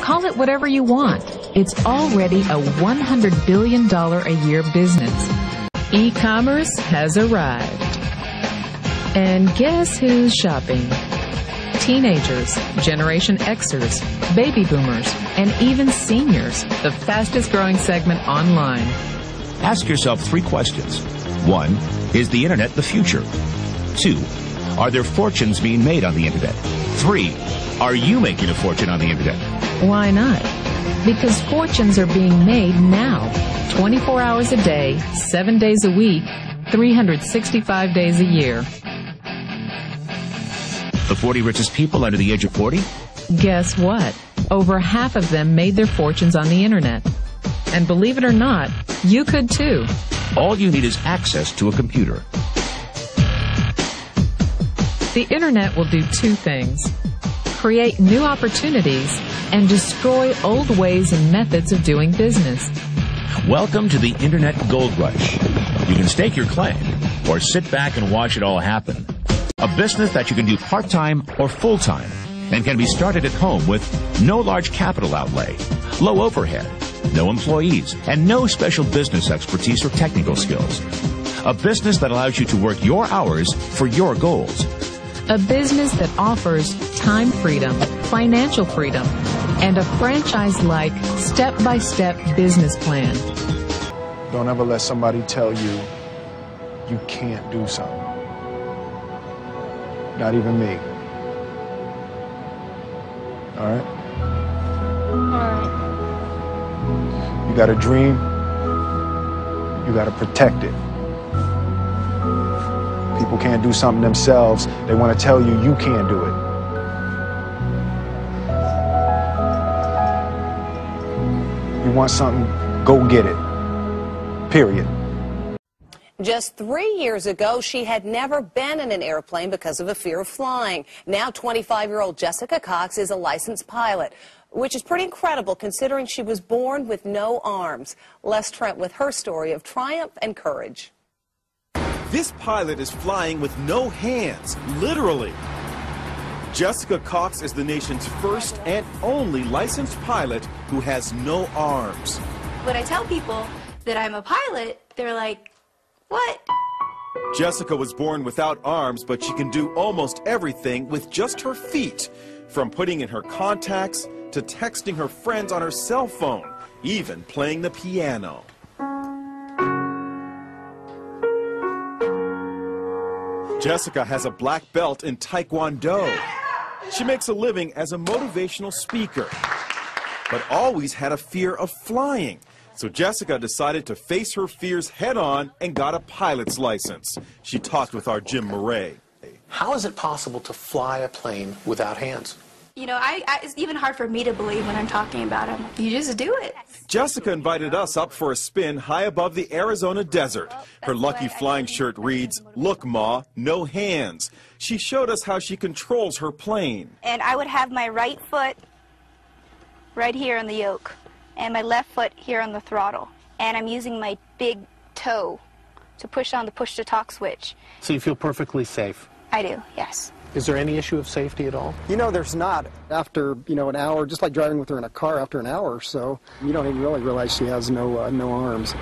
Call it whatever you want. It's already a $100 billion a year business. E-commerce has arrived. And guess who's shopping? Teenagers, Generation Xers, baby boomers, and even seniors, the fastest growing segment online. Ask yourself 3 questions. 1, is the internet the future? 2, are there fortunes being made on the internet? 3, are you making a fortune on the internet? Why not? Because fortunes are being made now, 24 hours a day, 7 days a week, 365 days a year. The 40 richest people under the age of 40? Guess what? Over half of them made their fortunes on the internet. And believe it or not, you could too. All you need is access to a computer. The internet will do 2 things: create new opportunities and destroy old ways and methods of doing business. Welcome to the Internet Gold Rush. You can stake your claim or sit back and watch it all happen. A business that you can do part-time or full-time and can be started at home with no large capital outlay, low overhead, no employees, and no special business expertise or technical skills. A business that allows you to work your hours for your goals. A business that offers time freedom, financial freedom, and a franchise-like, step-by-step business plan. Don't ever let somebody tell you you can't do something. Not even me. All right? All right. You got a dream, you got to protect it. People can't do something themselves. They want to tell you you can't do it. You want something, go get it. Period. Just 3 years ago, she had never been in an airplane because of a fear of flying. Now 25-year-old Jessica Cox is a licensed pilot, which is pretty incredible considering she was born with no arms. Les Trent with her story of triumph and courage. This pilot is flying with no hands, literally. Jessica Cox is the nation's first and only licensed pilot who has no arms. When I tell people that I'm a pilot, they're like, what? Jessica was born without arms, but she can do almost everything with just her feet, from putting in her contacts to texting her friends on her cell phone, even playing the piano. Jessica has a black belt in Taekwondo. She makes a living as a motivational speaker, but always had a fear of flying. So Jessica decided to face her fears head-on and got a pilot's license. She talked with our Jim Murray. How is it possible to fly a plane without hands? You know, it's even hard for me to believe when I'm talking about them. You just do it. Jessica invited us up for a spin high above the Arizona desert. Her lucky flying shirt reads, "Look, Ma, no hands." She showed us how she controls her plane. And I would have my right foot right here on the yoke, and my left foot here on the throttle. And I'm using my big toe to push on the push-to-talk switch. So you feel perfectly safe? I do, yes. Is there any issue of safety at all? You know, there's not. After, an hour, just like driving with her in a car, after an hour or so, you don't even really realize she has no arms.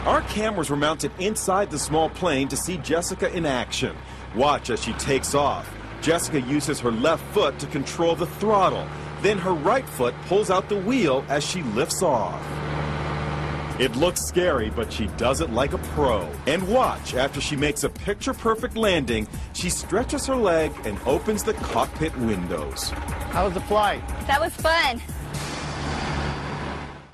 Our cameras were mounted inside the small plane to see Jessica in action. Watch as she takes off. Jessica uses her left foot to control the throttle. Then her right foot pulls out the wheel as she lifts off. It looks scary, but she does it like a pro. And watch, after she makes a picture-perfect landing, she stretches her leg and opens the cockpit windows. How was the flight? That was fun.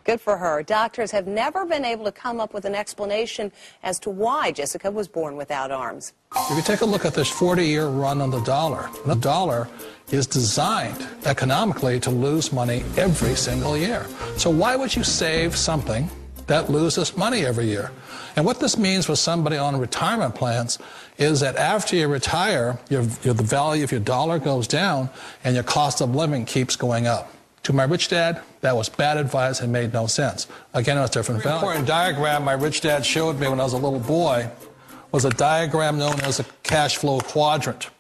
Good for her. Doctors have never been able to come up with an explanation as to why Jessica was born without arms. If you take a look at this 40-year run on the dollar is designed economically to lose money every single year. So why would you save something that loses money every year? And what this means for somebody on retirement plans is that after you retire, the value of your dollar goes down and your cost of living keeps going up. To my rich dad, that was bad advice and made no sense. Again, it was different value. The important diagram my rich dad showed me when I was a little boy was a diagram known as a cash flow quadrant.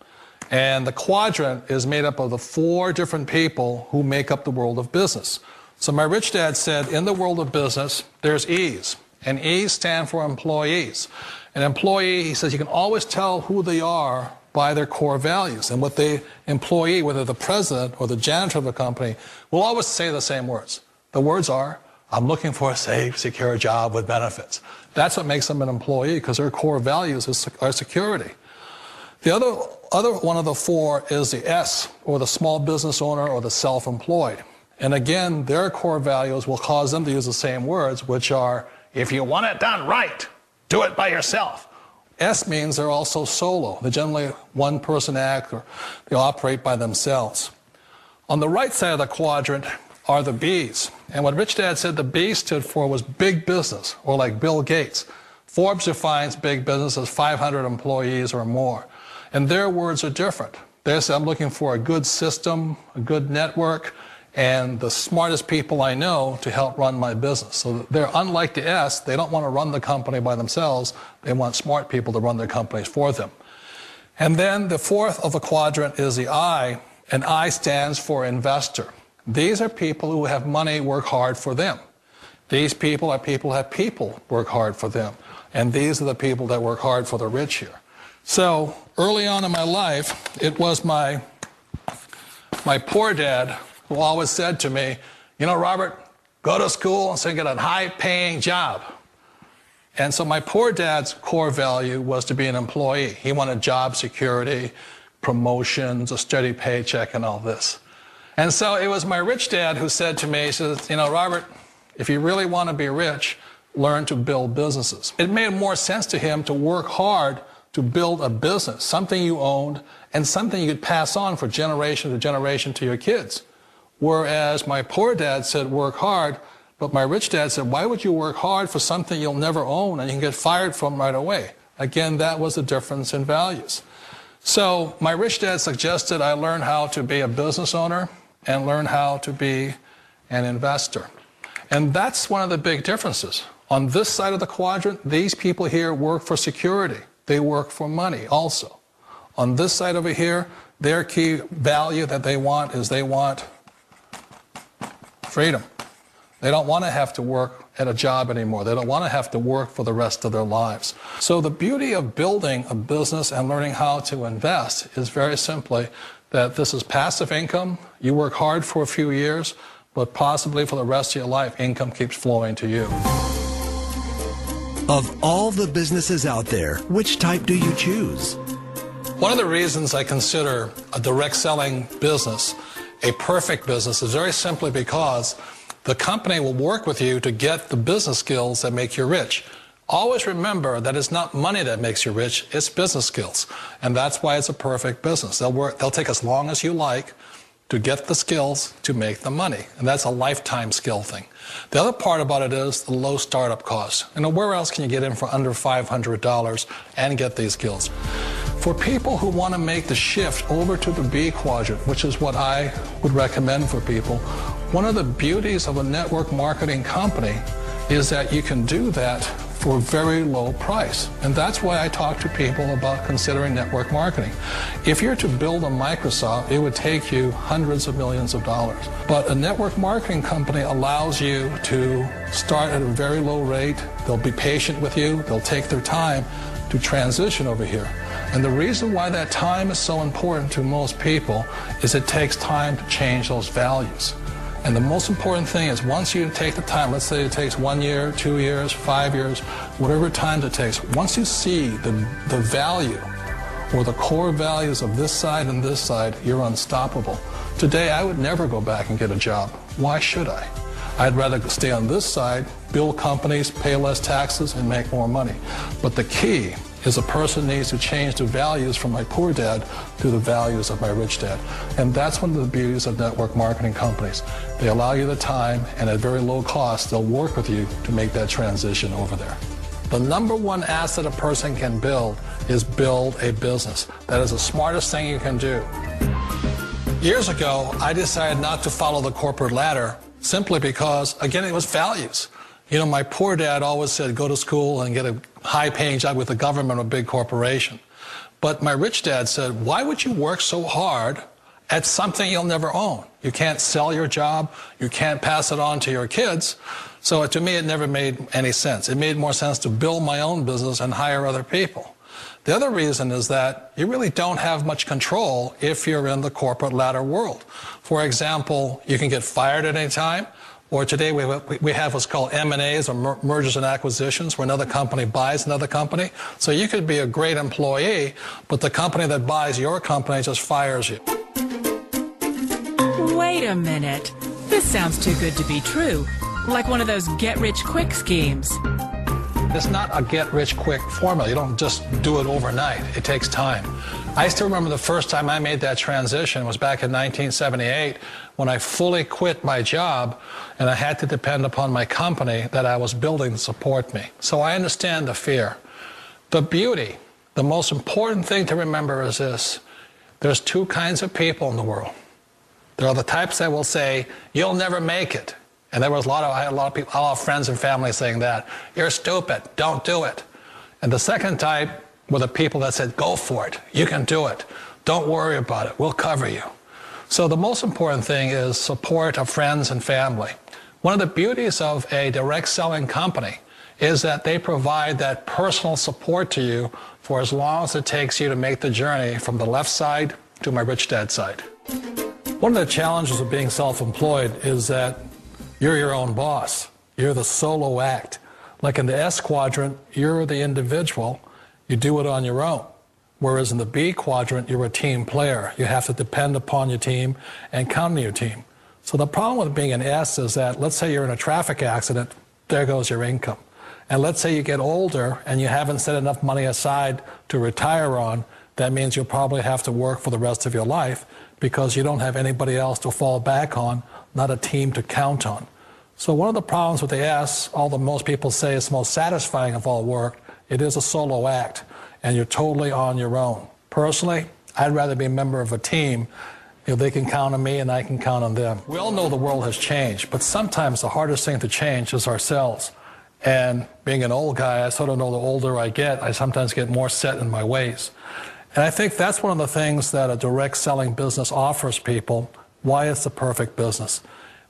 And the quadrant is made up of the 4 different people who make up the world of business. So my rich dad said, in the world of business, there's E's. And E's stand for employees. An employee, he says, you can always tell who they are by their core values. And what the employee, whether the president or the janitor of the company, will always say the same words. The words are, I'm looking for a safe, secure job with benefits. That's what makes them an employee, because their core values are security. The other one of the 4 is the S, or the small business owner or the self-employed. And again, their core values will cause them to use the same words, which are, if you want it done right, do it by yourself. S means they're also solo. They're generally one-person act, or they operate by themselves. On the right side of the quadrant are the B's. And what Rich Dad said the B stood for was big business, or like Bill Gates. Forbes defines big business as 500 employees or more. And their words are different. They say, I'm looking for a good system, a good network, and the smartest people I know to help run my business. So they're unlike the S. They don't want to run the company by themselves. They want smart people to run their companies for them. And then the 4th of the quadrant is the I, and I stands for investor. These are people who have money work hard for them. These people are people who have people work hard for them. And these are the people that work hard for the rich here. So early on in my life, it was my poor dad who always said to me, you know, Robert, go to school and so get a high-paying job. And so my poor dad's core value was to be an employee. He wanted job security, promotions, a steady paycheck, and all this. And so it was my rich dad who said to me, he says, you know, Robert, if you really want to be rich, learn to build businesses. It made more sense to him to work hard to build a business, something you owned and something you could pass on for generation to generation to your kids. Whereas my poor dad said work hard, but my rich dad said, why would you work hard for something you'll never own and you can get fired from right away? Again, that was the difference in values. So my rich dad suggested I learn how to be a business owner and learn how to be an investor. And that's one of the big differences. On this side of the quadrant, these people here work for security. They work for money also. On this side over here, their key value that they want is they want freedom. They don't want to have to work at a job anymore. They don't want to have to work for the rest of their lives. So the beauty of building a business and learning how to invest is very simply that this is passive income. You work hard for a few years, but possibly for the rest of your life, income keeps flowing to you. Of all the businesses out there, which type do you choose? One of the reasons I consider a direct selling business a perfect business is very simply because the company will work with you to get the business skills that make you rich. Always remember that it's not money that makes you rich, it's business skills. And that's why it's a perfect business. They'll take as long as you like to get the skills to make the money. And that's a lifetime skill thing. The other part about it is the low startup cost. You know, where else can you get in for under $500 and get these skills? For people who want to make the shift over to the B quadrant, which is what I would recommend for people, one of the beauties of a network marketing company is that you can do that for a very low price. And that's why I talk to people about considering network marketing. If you're to build a Microsoft, it would take you hundreds of millions of dollars. But a network marketing company allows you to start at a very low rate. They'll be patient with you. They'll take their time to transition over here. And the reason why that time is so important to most people is it takes time to change those values. And the most important thing is once you take the time, let's say it takes 1 year, 2 years, 5 years, whatever time it takes, once you see the value or the core values of this side and this side, you're unstoppable. Today, I would never go back and get a job. Why should I? I'd rather stay on this side, build companies, pay less taxes, and make more money. But the key is a person needs to change the values from my poor dad to the values of my rich dad. And that's one of the beauties of network marketing companies. They allow you the time, and at very low cost, they'll work with you to make that transition over there. The number one asset a person can build is build a business. That is the smartest thing you can do. Years ago, I decided not to follow the corporate ladder simply because, again, it was values. You know, my poor dad always said, go to school and get a high-paying job with the government or a big corporation. But my rich dad said, why would you work so hard at something you'll never own? You can't sell your job. You can't pass it on to your kids. So to me, it never made any sense. It made more sense to build my own business and hire other people. The other reason is that you really don't have much control if you're in the corporate ladder world. For example, you can get fired at any time, or today we have what's called M&As, or mergers and acquisitions, where another company buys another company. So you could be a great employee, but the company that buys your company just fires you. Wait a minute. This sounds too good to be true. Like one of those get-rich-quick schemes. It's not a get-rich-quick formula. You don't just do it overnight. It takes time. I still remember the first time I made that transition was back in 1978 when I fully quit my job and I had to depend upon my company that I was building to support me. So I understand the fear. The beauty, the most important thing to remember is this. There's two kinds of people in the world. There are the types that will say, you'll never make it. And there was I had a lot of people, a lot of friends and family saying that. You're stupid. Don't do it. And the second type were the people that said, go for it. You can do it. Don't worry about it. We'll cover you. So the most important thing is support of friends and family. One of the beauties of a direct selling company is that they provide that personal support to you for as long as it takes you to make the journey from the left side to my rich dad side. One of the challenges of being self-employed is that you're your own boss. You're the solo act. Like in the S quadrant, you're the individual. You do it on your own. Whereas in the B quadrant, you're a team player. You have to depend upon your team and count on your team. So the problem with being an S is that, let's say you're in a traffic accident, there goes your income. And let's say you get older and you haven't set enough money aside to retire on, that means you'll probably have to work for the rest of your life because you don't have anybody else to fall back on, not a team to count on. So one of the problems with the S, although most people say it's the most satisfying of all work, it is a solo act, and you're totally on your own. Personally, I'd rather be a member of a team. You know, they can count on me and I can count on them. We all know the world has changed, but sometimes the hardest thing to change is ourselves. And being an old guy, I sort of know the older I get, I sometimes get more set in my ways. And I think that's one of the things that a direct selling business offers people, why it's the perfect business.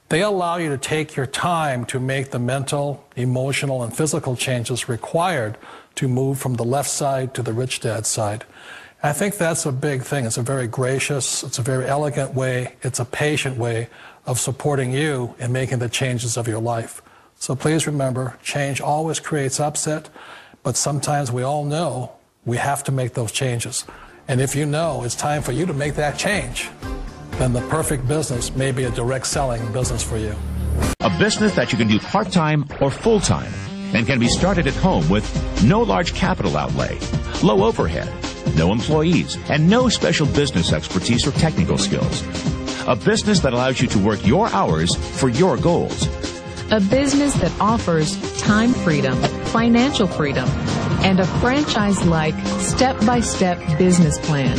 They allow you to take your time to make the mental, emotional, and physical changes required to move from the left side to the rich dad side. I think that's a big thing. It's a very gracious, it's a very elegant way, it's a patient way of supporting you in making the changes of your life. So please remember, change always creates upset, but sometimes we all know we have to make those changes. And if you know it's time for you to make that change, then the perfect business may be a direct selling business for you. A business that you can do part-time or full-time and can be started at home with no large capital outlay, low overhead, no employees, and no special business expertise or technical skills. A business that allows you to work your hours for your goals. A business that offers time freedom, financial freedom, and a franchise-like step-by-step business plan.